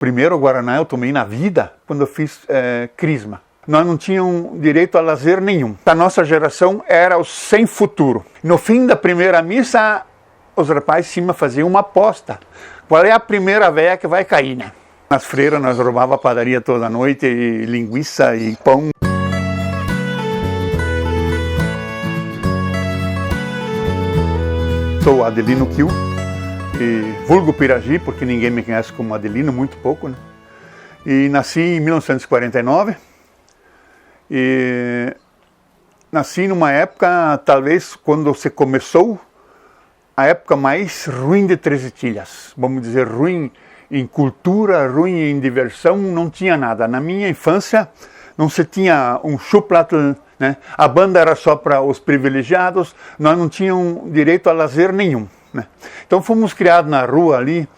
Primeiro Guaraná eu tomei na vida quando eu fiz crisma. Nós não tínhamos direito a lazer nenhum. A nossa geração era o sem futuro. No fim da primeira missa, os rapazes de cima faziam uma aposta. Qual é a primeira véia que vai cair, né? Nas freiras nós roubava a padaria toda noite, e linguiça e pão. Sou Adelino Kiu, vulgo Piragi, porque ninguém me conhece como Adelino, muito pouco, né? E nasci em 1949. E nasci numa época, talvez, quando se começou a época mais ruim de Três Itilhas. Vamos dizer, ruim em cultura, ruim em diversão, não tinha nada. Na minha infância, não se tinha um Schuhplattel, né? A banda era só para os privilegiados, nós não tínhamos direito a lazer nenhum, né? Então fomos criados na rua ali,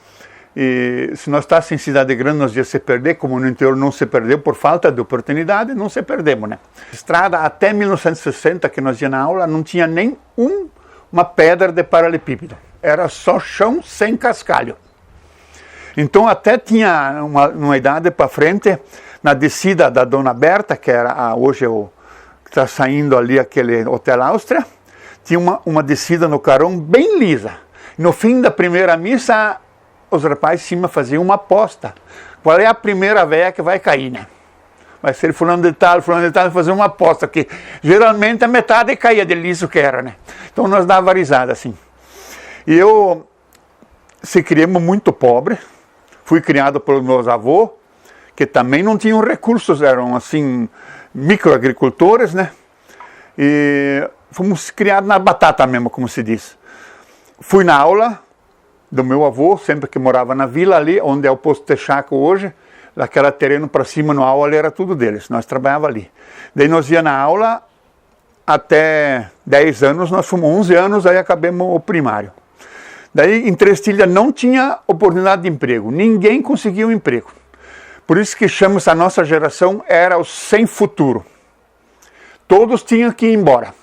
e se nós estávamos em cidade grande, nós íamos se perder, como no interior não se perdeu por falta de oportunidade, não se perdemos, né? Estrada até 1960, que nós íamos na aula, não tinha nem uma pedra de paralelepípedo, era só chão sem cascalho. Então até tinha uma idade para frente, na descida da Dona Berta, que era hoje está saindo ali aquele Hotel Áustria, tinha uma descida no Carão bem lisa. No fim da primeira missa, os rapazes de cima faziam uma aposta. Qual é a primeira véia que vai cair, né? Vai ser fulano de tal, fazer uma aposta, que geralmente a metade caía de liso que era, né? Então nós dava risada assim. E eu se criamos muito pobre, fui criado pelos meus avós, que também não tinham recursos, eram assim, microagricultores, né? E fomos criados na batata mesmo, como se diz. Fui na aula do meu avô, sempre que morava na vila ali, onde é o posto Texaco hoje, daquela terreno para cima no aula era tudo deles, nós trabalhávamos ali. Daí nós ia na aula até 10 anos, nós fomos 11 anos, aí acabamos o primário. Daí em Três Itilhas não tinha oportunidade de emprego, ninguém conseguia um emprego. Por isso que chamamos a nossa geração era o sem futuro. Todos tinham que ir embora.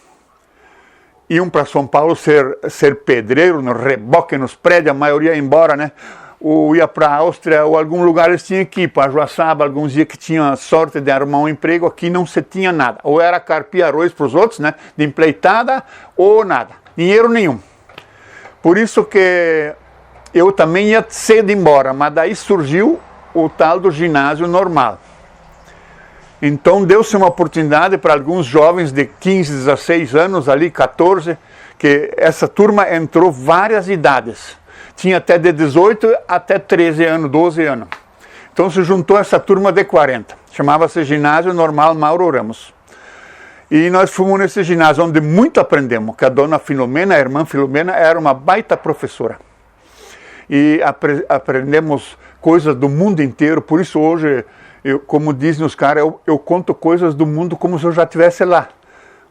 Iam para São Paulo ser pedreiro, no reboque, nos prédios, a maioria ia embora, né? Ou ia para a Áustria, ou algum lugar eles tinham que ir, para Joaçaba, alguns dias que tinham a sorte de arrumar um emprego, aqui não se tinha nada. Ou era carpir arroz para os outros, né? De empleitada, ou nada. Dinheiro nenhum. Por isso que eu também ia cedo embora, mas daí surgiu o tal do ginásio normal. Então deu-se uma oportunidade para alguns jovens de 15, 16 anos, ali 14, que essa turma entrou várias idades. Tinha até de 18 até 13 anos, 12 anos. Então se juntou essa turma de 40. Chamava-se Ginásio Normal Mauro Ramos. E nós fomos nesse ginásio onde muito aprendemos, que a dona Filomena, a irmã Filomena, era uma baita professora. E aprendemos coisas do mundo inteiro, por isso hoje, como dizem os caras, eu conto coisas do mundo como se eu já estivesse lá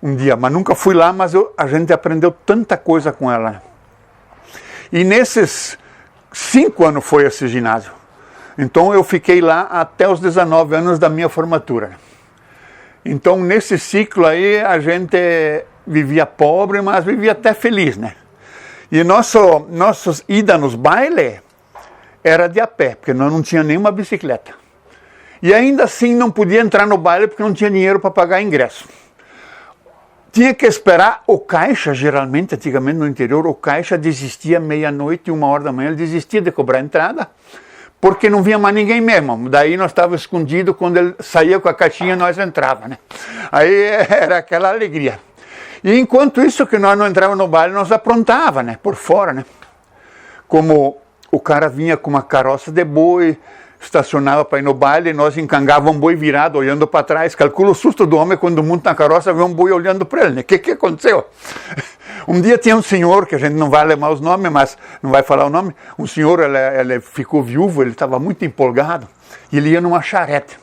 um dia, mas nunca fui lá, mas a gente aprendeu tanta coisa com ela. E nesses 5 anos foi esse ginásio, então eu fiquei lá até os 19 anos da minha formatura. Então nesse ciclo aí a gente vivia pobre, mas vivia até feliz, né? E nossas idas nos bailes era de a pé, porque nós não tínhamos nenhuma bicicleta. E ainda assim não podia entrar no baile porque não tinha dinheiro para pagar ingresso. Tinha que esperar o caixa, geralmente, antigamente no interior, o caixa desistia meia-noite, 1h da manhã, ele desistia de cobrar entrada, porque não vinha mais ninguém mesmo. Daí nós estávamos escondidos, quando ele saía com a caixinha, nós entrávamos, né? Aí era aquela alegria. E enquanto isso que nós não entrávamos no baile, nós aprontávamos, né? Por fora, né? Como o cara vinha com uma carroça de boi, estacionava para ir no baile, nós encangávamos um boi virado, olhando para trás. Calcula o susto do homem quando monta na carroça, vê um boi olhando para ele, né? O que aconteceu? Um dia tinha um senhor, que a gente não vai lembrar os nomes, mas não vai falar o nome, um senhor, ele ficou viúvo, ele estava muito empolgado, e ele ia numa charrete.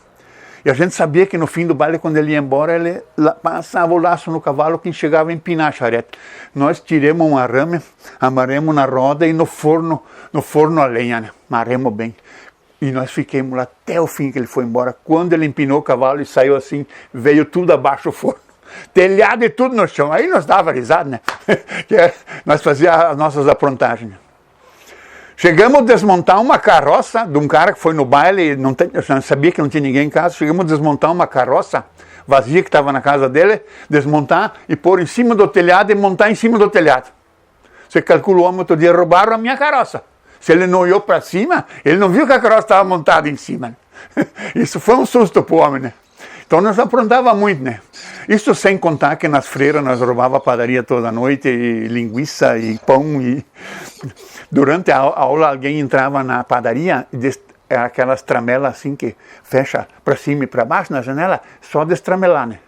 E a gente sabia que no fim do baile, quando ele ia embora, ele passava o laço no cavalo, que chegava a empinar a charrete. Nós tiramos um arame, amarramos na roda e no forno a lenha, né? Amarramos bem. E nós ficamos lá até o fim que ele foi embora. Quando ele empinou o cavalo e saiu assim, veio tudo abaixo do forno. Telhado e tudo no chão. Aí nós dava risada, né? Nós fazíamos as nossas aprontagens. Chegamos a desmontar uma carroça de um cara que foi no baile, não sabia que não tinha ninguém em casa. Chegamos a desmontar uma carroça vazia que estava na casa dele, desmontar e pôr em cima do telhado e montar em cima do telhado. Você calcula, o homem outro dia roubaram a minha carroça. Se ele não olhou para cima, ele não viu que a carroça estava montada em cima. Isso foi um susto para o homem, né? Então nós aprontava muito, né? Isso sem contar que nas freiras nós roubava a padaria toda noite, e linguiça e pão. E... Durante a aula alguém entrava na padaria, aquelas tramelas assim que fecha para cima e para baixo na janela, só destramelar, né?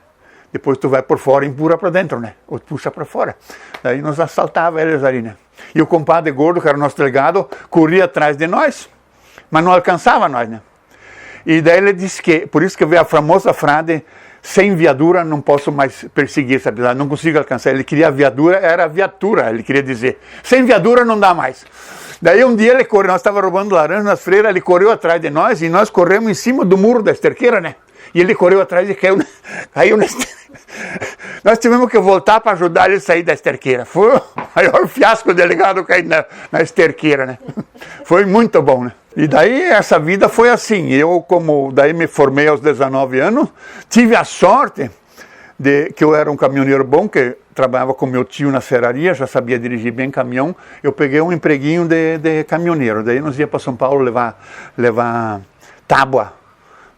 Depois tu vai por fora e empurra para dentro, né? Ou puxa para fora. Daí nós assaltava eles ali, né? E o compadre gordo, que era o nosso delegado, corria atrás de nós, mas não alcançava nós, né? E daí ele disse que, por isso que veio a famosa frase, sem viatura não posso mais perseguir essa cidade, não consigo alcançar. Ele queria a viatura, era a viatura, ele queria dizer. Sem viatura não dá mais. Daí um dia ele correu, nós estávamos roubando laranja nas freiras, ele correu atrás de nós e nós corremos em cima do muro da esterqueira, né? E ele correu atrás e caiu na esterqueira. Nós tivemos que voltar para ajudar ele a sair da esterqueira. Foi o maior fiasco, o delegado cair na esterqueira, né? Foi muito bom, né? E daí essa vida foi assim. Eu, como daí me formei aos 19 anos, tive a sorte de que eu era um caminhoneiro bom, que trabalhava com meu tio na ferraria, já sabia dirigir bem caminhão. Eu peguei um empreguinho de caminhoneiro. Daí nós ia para São Paulo levar tábua.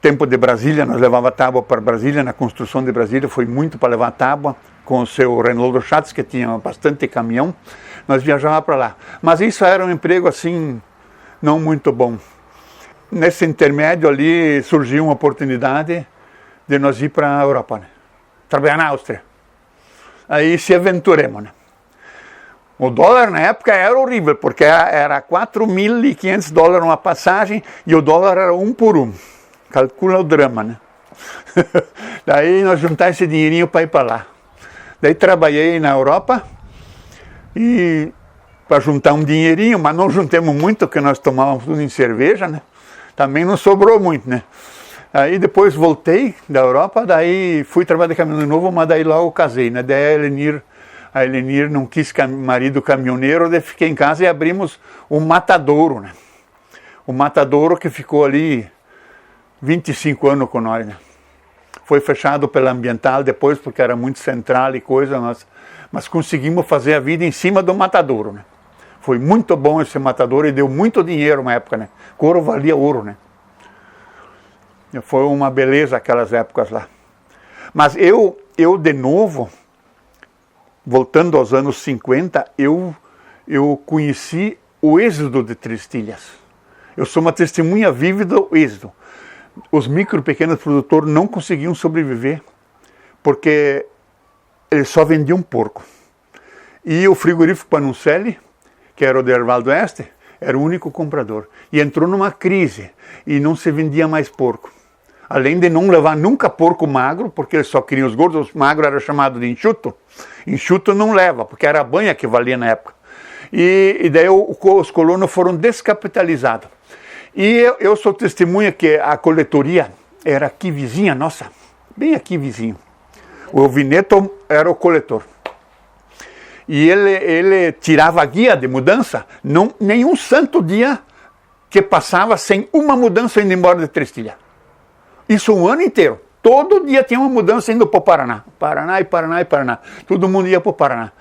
Tempo de Brasília, nós levava tábua para Brasília, na construção de Brasília, foi muito para levar tábua, com o seu Renault Schatz, que tinha bastante caminhão, nós viajávamos para lá. Mas isso era um emprego assim, não muito bom. Nesse intermédio ali surgiu uma oportunidade de nós ir para a Europa, né? Trabalhar na Áustria. Aí se aventuremos, né? O dólar na época era horrível, porque era $4.500 uma passagem e o dólar era 1 por 1. Calcula o drama, né? Daí nós juntamos esse dinheirinho para ir para lá. Daí trabalhei na Europa e para juntar um dinheirinho, mas não juntemos muito, porque nós tomávamos tudo em cerveja, né? Também não sobrou muito, né? Aí depois voltei da Europa, daí fui trabalhar de caminhão de novo, mas daí logo casei, né? Daí a Helenir não quis marido caminhoneiro, daí fiquei em casa e abrimos o Matadouro, né? O Matadouro que ficou ali 25 anos com nós, né? Foi fechado pela Ambiental depois, porque era muito central e coisa, mas conseguimos fazer a vida em cima do matadouro, né? Foi muito bom esse matadouro e deu muito dinheiro na época, né? Couro valia ouro, né? Foi uma beleza aquelas épocas lá. Mas eu de novo, voltando aos anos 50, eu conheci o êxodo de Trestilhas. Eu sou uma testemunha viva do êxodo. Os micro e pequenos produtores não conseguiam sobreviver porque eles só vendiam porco. E o frigorífico Panuncelli, que era o de Erval do Oeste, era o único comprador. E entrou numa crise e não se vendia mais porco. Além de não levar nunca porco magro, porque eles só queriam os gordos, os magros era chamado de enxuto. Enxuto não leva, porque era a banha que valia na época. E daí os colonos foram descapitalizados. E eu sou testemunha que a coletoria era aqui vizinha, nossa, bem aqui vizinho. O Vineto era o coletor. E ele tirava a guia de mudança, nenhum santo dia que passava sem uma mudança indo embora de Trestilha. Isso um ano inteiro. Todo dia tinha uma mudança indo para o Paraná. Paraná e Paraná e Paraná. Todo mundo ia para o Paraná.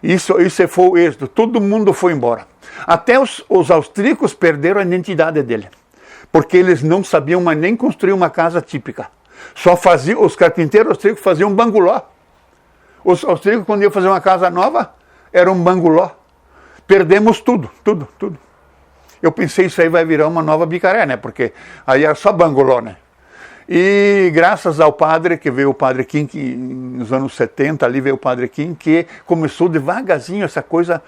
Isso foi o êxodo. Todo mundo foi embora. Até os austríacos perderam a identidade dele. Porque eles não sabiam mais nem construir uma casa típica. Só faziam, os carpinteiros austríacos faziam banguló. Os austríacos, quando iam fazer uma casa nova, era um banguló. Perdemos tudo. Eu pensei, isso aí vai virar uma nova Bicaré, né? Porque aí era só banguló, né? E graças ao padre, que veio o Padre Kim, que nos anos 70, ali veio o Padre Kim, que começou devagarzinho essa coisa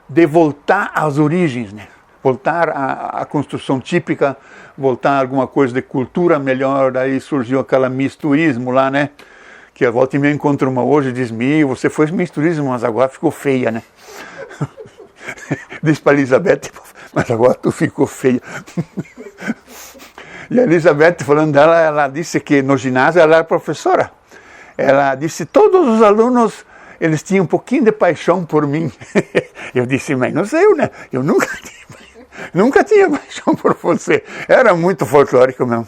de voltar às origens, né? Voltar à construção típica, voltar a alguma coisa de cultura melhor. Daí surgiu aquela misturismo lá, né? Que a volta e meia encontra uma hoje e diz, você foi misturismo, mas agora ficou feia, né? Diz para a Elizabeth, mas agora tu ficou feia. E a Elizabeth, falando dela, ela disse que no ginásio ela era professora. Ela disse, todos os alunos, eles tinham um pouquinho de paixão por mim. Eu disse, mas não sei eu, né? Eu nunca tive. Nunca tinha paixão por você. Era muito folclórico mesmo.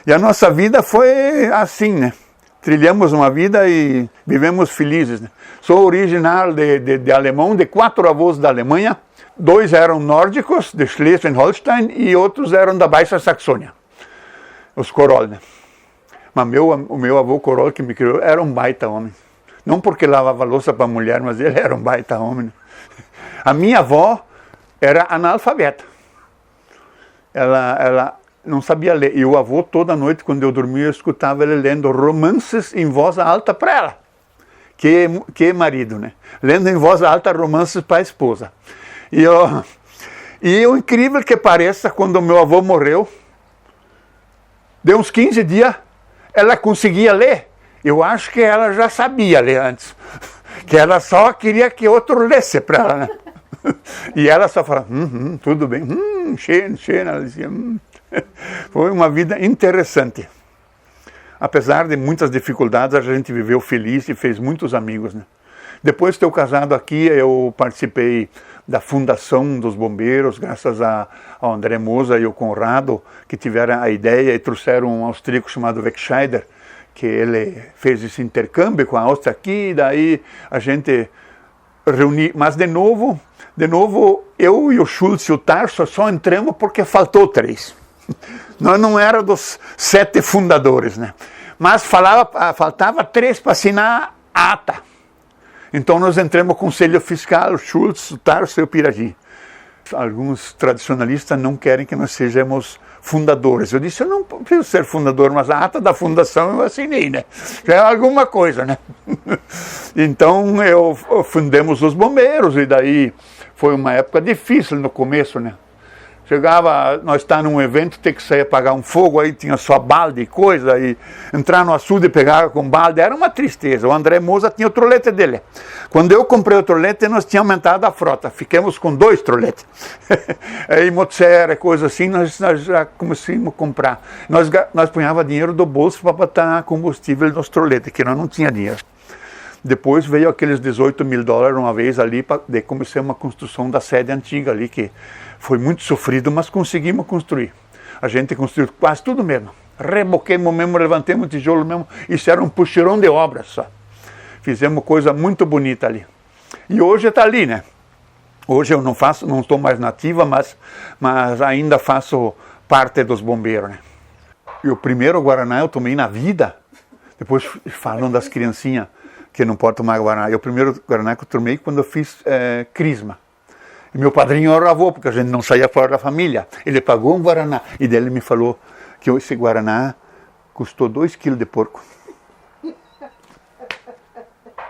E a nossa vida foi assim, né? Trilhamos uma vida e vivemos felizes, né? Sou original de alemão, de 4 avós da Alemanha. 2 eram nórdicos, de Schleswig-Holstein, e outros eram da Baixa Saxônia, os Korol, né? Mas o meu avô Korol, que me criou, era um baita homem. Não porque lavava louça para mulher, mas ele era um baita homem. Né? A minha avó era analfabeta. Ela não sabia ler. E o avô, toda noite, quando eu dormia, eu escutava ele lendo romances em voz alta para ela. Que marido, né? Lendo em voz alta romances para a esposa. E o incrível que pareça, quando o meu avô morreu, deu uns 15 dias, ela conseguia ler. Eu acho que ela já sabia ler antes. Que ela só queria que outro lesse para ela, né? E ela só falava, tudo bem, schön, ela dizia, Foi uma vida interessante. Apesar de muitas dificuldades, a gente viveu feliz e fez muitos amigos, né? Depois de ter casado aqui, eu participei da fundação dos bombeiros, graças ao André Moza e ao Conrado, que tiveram a ideia e trouxeram um austríaco chamado Weckscheider, que ele fez esse intercâmbio com a Áustria aqui, daí a gente reuniu, mas de novo, eu e o Schultz e o Tarso só entramos porque faltou 3. Nós não éramos dos 7 fundadores, né? Mas faltava 3 para assinar a ata. Então nós entramos no Conselho Fiscal, o Schultz, o Tarso e o Piragi. Alguns tradicionalistas não querem que nós sejamos fundadores. Eu disse, eu não preciso ser fundador, mas a ata da fundação eu assinei, né? Já é alguma coisa, né? Então fundemos os bombeiros e daí foi uma época difícil no começo, né? Chegava, nós estávamos num evento, ter que sair apagar um fogo, aí tinha só balde e coisa, e entrar no açude e pegar com balde, era uma tristeza. O André Moza tinha o trolete dele. Quando eu comprei o trolete, nós tínhamos aumentado a frota, ficamos com 2 troletes. Aí, mozzarella, coisa assim, nós já começamos a comprar. Nós punhava dinheiro do bolso para botar combustível nos troletes, que nós não tinha dinheiro. Depois veio aqueles $18.000 uma vez ali, daí começamos a construção da sede antiga ali, que foi muito sofrido, mas conseguimos construir. A gente construiu quase tudo mesmo. Reboquemos mesmo, levantemos tijolo mesmo. Isso era um puxirão de obras só. Fizemos coisa muito bonita ali. E hoje está ali, né? Hoje eu não estou mais nativa, mas ainda faço parte dos bombeiros, né? E o primeiro Guaraná eu tomei na vida. Depois falam das criancinhas que não podem tomar Guaraná. E o primeiro Guaraná que eu tomei quando eu fiz crisma. E meu padrinho era avô, porque a gente não saía fora da família. Ele pagou um Guaraná. E daí ele me falou que esse Guaraná custou 2 quilos de porco.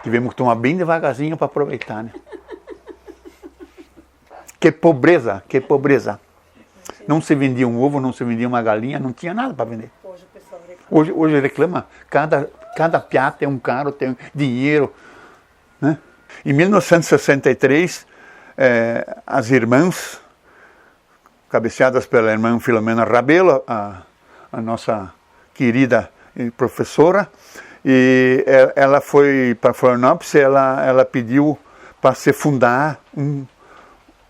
Tivemos que tomar bem devagarzinho para aproveitar, né? Que pobreza, que pobreza. Não se vendia um ovo, não se vendia uma galinha, não tinha nada para vender. Hoje o pessoal reclama. Hoje reclama. Cada piata tem um carro, tem dinheiro, né? Em 1963... as irmãs, cabeceadas pela irmã Filomena Rabelo, a nossa querida professora, e ela foi para Florianópolis, ela pediu para se fundar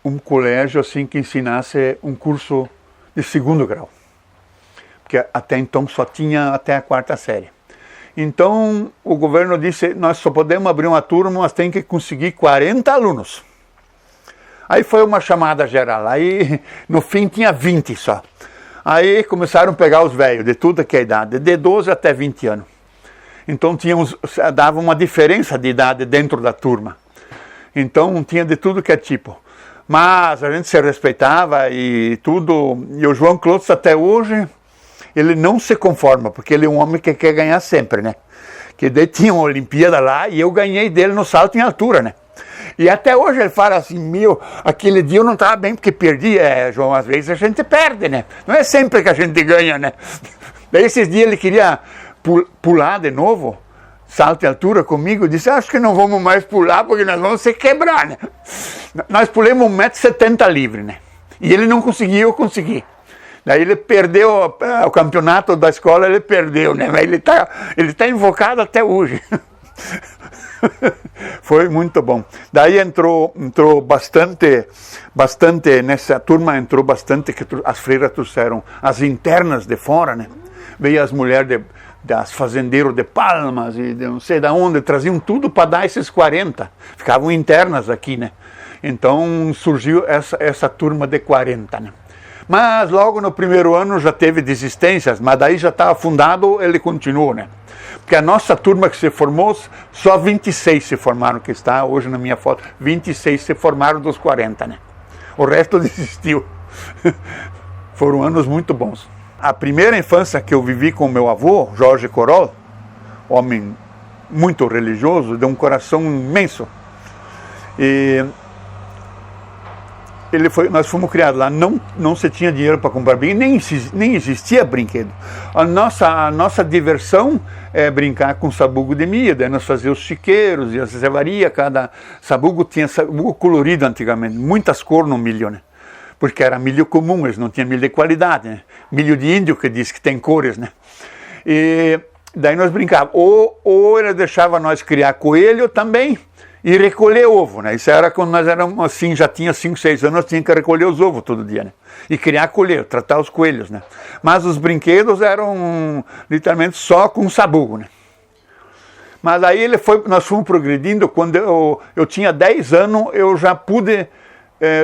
um colégio assim que ensinasse um curso de 2º grau, porque até então só tinha até a 4ª série. Então o governo disse, nós só podemos abrir uma turma, mas tem que conseguir 40 alunos. Aí foi uma chamada geral, aí no fim tinha 20 só. Aí começaram a pegar os velhos, de tudo que é idade, de 12 até 20 anos. Então dava uma diferença de idade dentro da turma. Então tinha de tudo que é tipo. Mas a gente se respeitava e tudo. E o João Klotz até hoje, ele não se conforma, porque ele é um homem que quer ganhar sempre, né? Que daí tinha uma Olimpíada lá e eu ganhei dele no salto em altura, né? E até hoje ele fala assim, aquele dia eu não estava bem porque perdi. João, às vezes a gente perde, né? Não é sempre que a gente ganha, né? Daí esses dias ele queria pular de novo, salto em altura comigo, eu disse, acho que não vamos mais pular porque nós vamos se quebrar, né? Nós pulamos 1,70 m livre, né? E ele não conseguiu, eu consegui. Daí ele perdeu o campeonato da escola, ele perdeu, né? Mas ele tá invocado até hoje. Foi muito bom. Daí entrou bastante nessa turma, entrou bastante, que as freiras trouxeram as internas de fora, né? Veio as mulheres das fazendeiros de Palmas e de não sei de onde, traziam tudo para dar esses 40. Ficavam internas aqui, né? Então surgiu essa turma de 40, né? Mas logo no primeiro ano já teve desistências, mas daí já estava fundado, ele continuou, né? Porque a nossa turma que se formou, só 26 se formaram, que está hoje na minha foto, 26 se formaram dos 40, né? O resto desistiu. Foram anos muito bons. A primeira infância que eu vivi com meu avô, Jorge Corol, homem muito religioso, de um coração imenso. E nós fomos criados lá, não se tinha dinheiro para comprar brinquedo, nem existia brinquedo. A nossa diversão é brincar com sabugo de milho, daí nós fazíamos os chiqueiros e as cevarias, cada sabugo tinha sabugo colorido antigamente, muitas cores no milho, né? Porque era milho comum, eles não tinham milho de qualidade, né? Milho de índio que diz que tem cores, né? E daí nós brincávamos, ou ele deixava nós criar coelho também, e recolher ovo, né? Isso era quando nós éramos assim, já tinha 5, 6 anos, nós tínhamos que recolher os ovos todo dia, né? E criar coelho, tratar os coelhos, né? Mas os brinquedos eram literalmente só com sabugo, né? Mas aí nós fomos progredindo, quando eu tinha 10 anos, eu já pude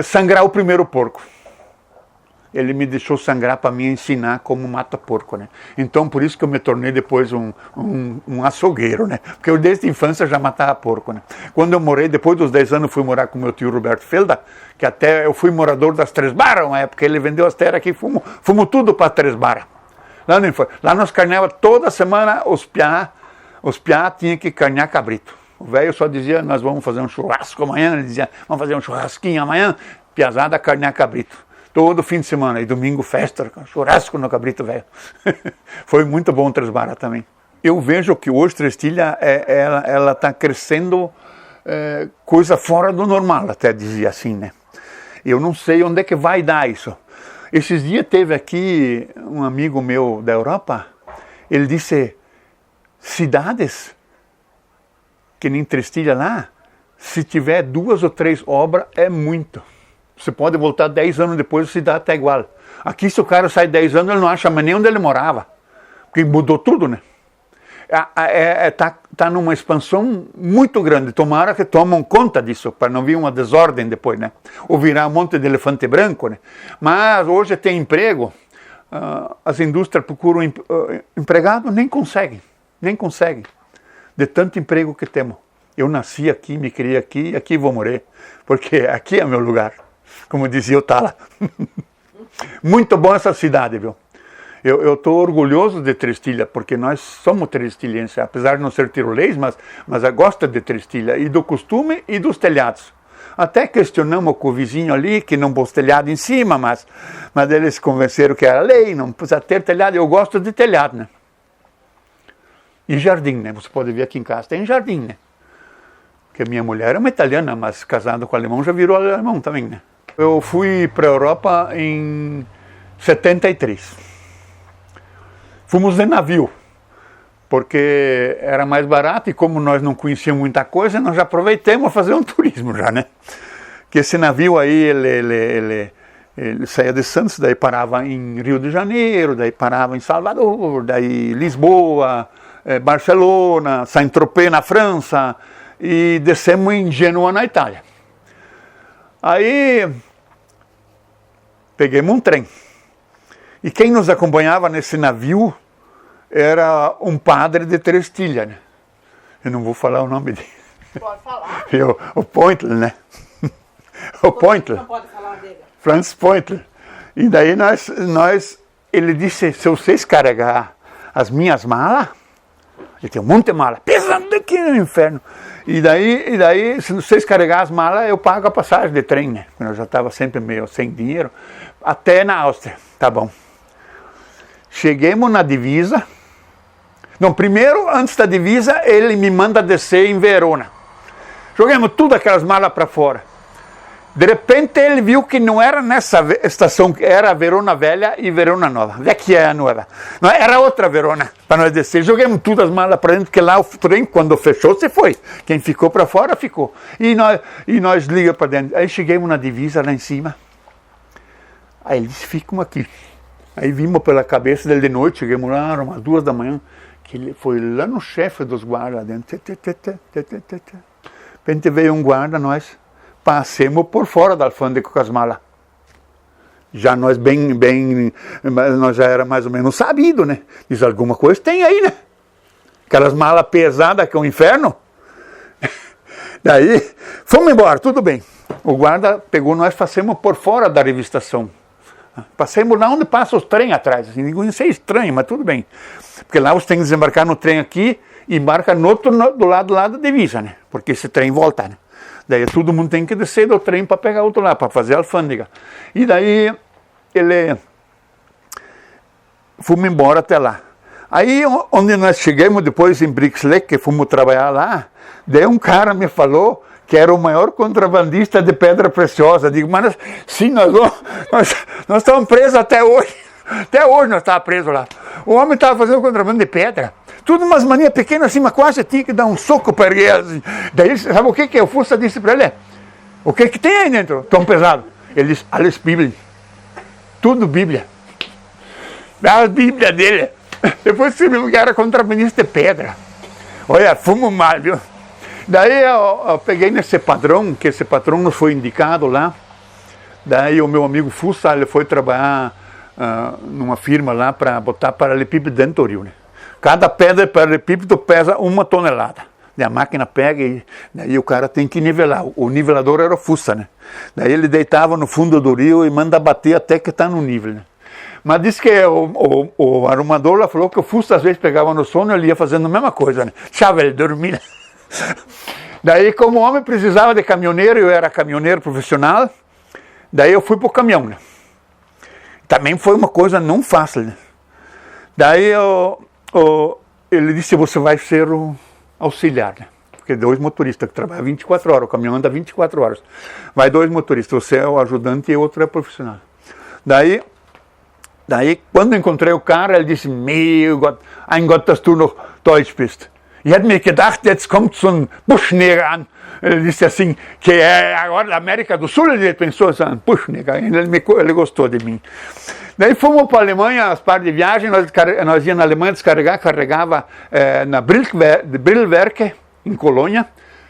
sangrar o primeiro porco. Ele me deixou sangrar para me ensinar como mata porco, né? Então, por isso que eu me tornei depois um açougueiro, né? Porque eu desde a infância já matava porco, né? Quando eu morei, depois dos 10 anos, fui morar com meu tio Roberto Felda, que até eu fui morador das Três Barras, uma época ele vendeu as terras aqui, fomos tudo para Três Barras. Lá nós carneava toda semana, os piá tinham que carnear cabrito. O velho só dizia, nós vamos fazer um churrasco amanhã, ele dizia, vamos fazer um churrasquinho amanhã, piazada carnear cabrito. Todo fim de semana, e domingo festa, churrasco no cabrito velho. Foi muito bom Três Barras também. Eu vejo que hoje Trestilha, ela está crescendo coisa fora do normal, até dizia assim, né? Eu não sei onde é que vai dar isso. Esses dias teve aqui um amigo meu da Europa, ele disse, cidades que nem Trestilha lá, se tiver 2 ou 3 obras, é muito. Você pode voltar 10 anos depois, a cidade está igual. Aqui, se o cara sai 10 anos, ele não acha mais nem onde ele morava. Porque mudou tudo, né? Tá numa expansão muito grande. Tomara que tomam conta disso, para não vir uma desordem depois, né? Ou virar um monte de elefante branco, né? Mas hoje tem emprego, as indústrias procuram empregado, nem conseguem. De tanto emprego que temos. Eu nasci aqui, me criei aqui, e aqui vou morrer. Porque aqui é meu lugar. Como dizia o Tala. Muito bom essa cidade, viu? Eu estou orgulhoso de Trestilha, porque nós somos trestilhenses, apesar de não ser tirolês, mas eu gosto de Trestilha, e do costume e dos telhados. Até questionamos com o vizinho ali, que não pôs telhado em cima, mas eles convenceram que era lei, não precisa ter telhado. Eu gosto de telhado, né? E jardim, né? Você pode ver aqui em casa, tem jardim, né? Porque minha mulher é uma italiana, mas casada com alemão já virou alemão também, né? Eu fui para a Europa em 73. Fomos de navio, porque era mais barato e como nós não conhecíamos muita coisa, nós já aproveitamos a fazer um turismo já, né? Que esse navio aí, ele saía de Santos, daí parava em Rio de Janeiro, daí parava em Salvador, daí Lisboa, Barcelona, Saint-Tropez na França, e descemos em Gênova, na Itália. Aí, pegamos um trem. E quem nos acompanhava nesse navio era um padre de Trestilha, né? Eu não vou falar o nome dele. Pode falar. O Pointler, né? O Pointler. Não pode falar dele. Franz Pointler. E daí ele disse, se vocês carregar as minhas malas, ele tem um monte de mala, pesando aqui no inferno. E daí, se vocês carregar as malas, eu pago a passagem de trem, né? Eu já estava sempre meio sem dinheiro. Até na Áustria. Tá bom. Chegamos na divisa. Não, primeiro, antes da divisa, ele me manda descer em Verona. Jogamos tudo aquelas malas para fora. De repente ele viu que não era nessa estação, era Verona Velha e Verona Nova. Vecchia Nova. Não, era outra Verona, para nós descer. Joguemos todas as malas para dentro, porque lá o trem, quando fechou, se foi. Quem ficou para fora, ficou. E nós ligamos para dentro. Aí chegamos na divisa lá em cima. Aí ele disse, ficam aqui. Aí vimos pela cabeça dele de noite, chegamos lá, eram umas 2 da manhã, que ele foi lá no chefe dos guardas lá dentro. De repente veio um guarda, nós passemos por fora da alfândega com as malas. Já nós nós já era mais ou menos sabido, né? Diz, alguma coisa tem aí, né? Aquelas malas pesadas que é o inferno. Daí, fomos embora, tudo bem. O guarda pegou nós, passemos por fora da revistação. Passemos lá onde passa os trem atrás. Assim, isso é estranho, mas tudo bem. Porque lá você tem que desembarcar no trem aqui e embarca no outro, do lado da divisa, né? Porque esse trem volta, né? Daí todo mundo tem que descer do trem para pegar outro lá, para fazer a alfândega. E daí fomos embora até lá. Aí onde nós chegamos depois em Brixlec, que fomos trabalhar lá, daí um cara me falou que era o maior contrabandista de pedra preciosa. Digo, mas sim, nós estamos presos até hoje. Até hoje nós estávamos presos lá. O homem estava fazendo contrabando de pedra. Tudo umas manias pequenas assim, mas quase tinha que dar um soco para erguer. Assim. Daí, sabe o que o Fussa disse para ele? O que tem aí dentro? Tão pesado. Ele disse, alles Bíblia. Tudo Bíblia. A Bíblia dele. Depois você viu que era contrabandista de pedra. Olha, fomos mal, viu? Daí eu peguei nesse padrão, que esse patrão nos foi indicado lá. Daí o meu amigo Fussa, ele foi trabalhar numa firma lá para botar paralelepípedo dentro do rio, né? Cada pedra de paralelepípedo pesa 1 tonelada. Daí a máquina pega e daí o cara tem que nivelar. O nivelador era o Fussa, né? Daí ele deitava no fundo do rio e manda bater até que está no nível, né? Mas disse que o arrumador lá falou que o Fussa às vezes pegava no sono e ele ia fazendo a mesma coisa, né? Deixava ele dormir. Daí, como o homem precisava de caminhoneiro, eu era caminhoneiro profissional, daí eu fui para o caminhão, né? Também foi uma coisa não fácil, né? Daí ele disse, você vai ser o auxiliar, né? Porque 2 motoristas que trabalham 24 horas, o caminhão anda 24 horas. Vai 2 motoristas, você é o ajudante e o outro é profissional. Daí, quando encontrei o cara, ele disse, meu Gott, ein Gott, dass du noch Deutsch bist. Ich hätte mir gedacht, jetzt kommt so ein Buschneger an. Ele disse assim, que é agora da América do Sul, ele pensou assim, Buschneger, ele gostou de mim. Daí fomos para a Alemanha, as partes de viagem, nós íamos na Alemanha descarregar, carregava na Brilwerke, em Colônia,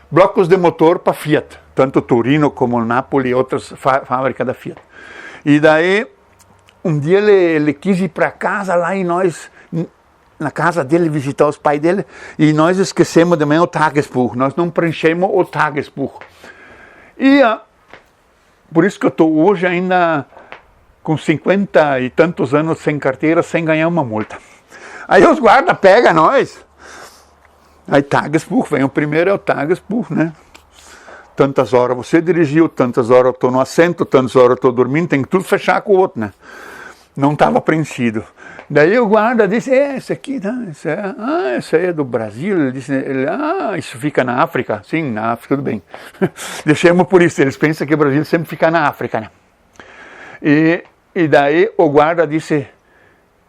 blocos de motor para Fiat, tanto Torino como Nápoles e outras fábricas da Fiat. E daí, um dia ele quis ir para casa lá e nós, na casa dele, visitar os pais dele, e nós esquecemos também o Tagesbuch, nós não preenchemos o Tagesbuch. E por isso que eu estou hoje ainda com 50 e tantos anos sem carteira, sem ganhar uma multa. Aí os guardas pegam nós. Aí Tagesbuch, vem o primeiro é o Tagesbuch, né? Tantas horas você dirigiu, tantas horas eu estou no assento, tantas horas eu estou dormindo, tem que tudo fechar com o outro, né? Não estava preenchido. Daí o guarda disse, esse aqui, né? Esse aí é do Brasil. Ele disse, isso fica na África? Sim, na África, tudo bem. Deixemos por isso, eles pensam que o Brasil sempre fica na África, né? E daí o guarda disse,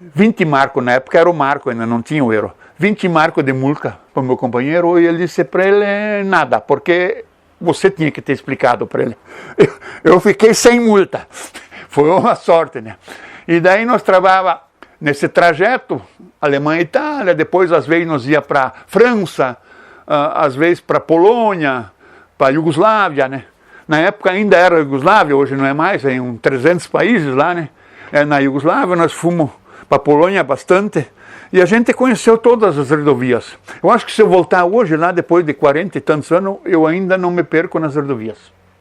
20 marcos, na época era o marco, ainda não tinha o euro. 20 marcos de multa para o meu companheiro, e ele disse para ele, nada, porque você tinha que ter explicado para ele. Eu fiquei sem multa. Foi uma sorte, né? E daí nós trabalhávamos nesse trajeto, Alemanha e Itália, depois às vezes nós ia para França, às vezes para Polônia, para Iugoslávia, né? Na época ainda era Iugoslávia, hoje não é mais, tem uns 300 países lá, né? Na Iugoslávia nós fomos para Polônia bastante, e a gente conheceu todas as rodovias. Eu acho que se eu voltar hoje lá, depois de 40 e tantos anos, eu ainda não me perco nas rodovias.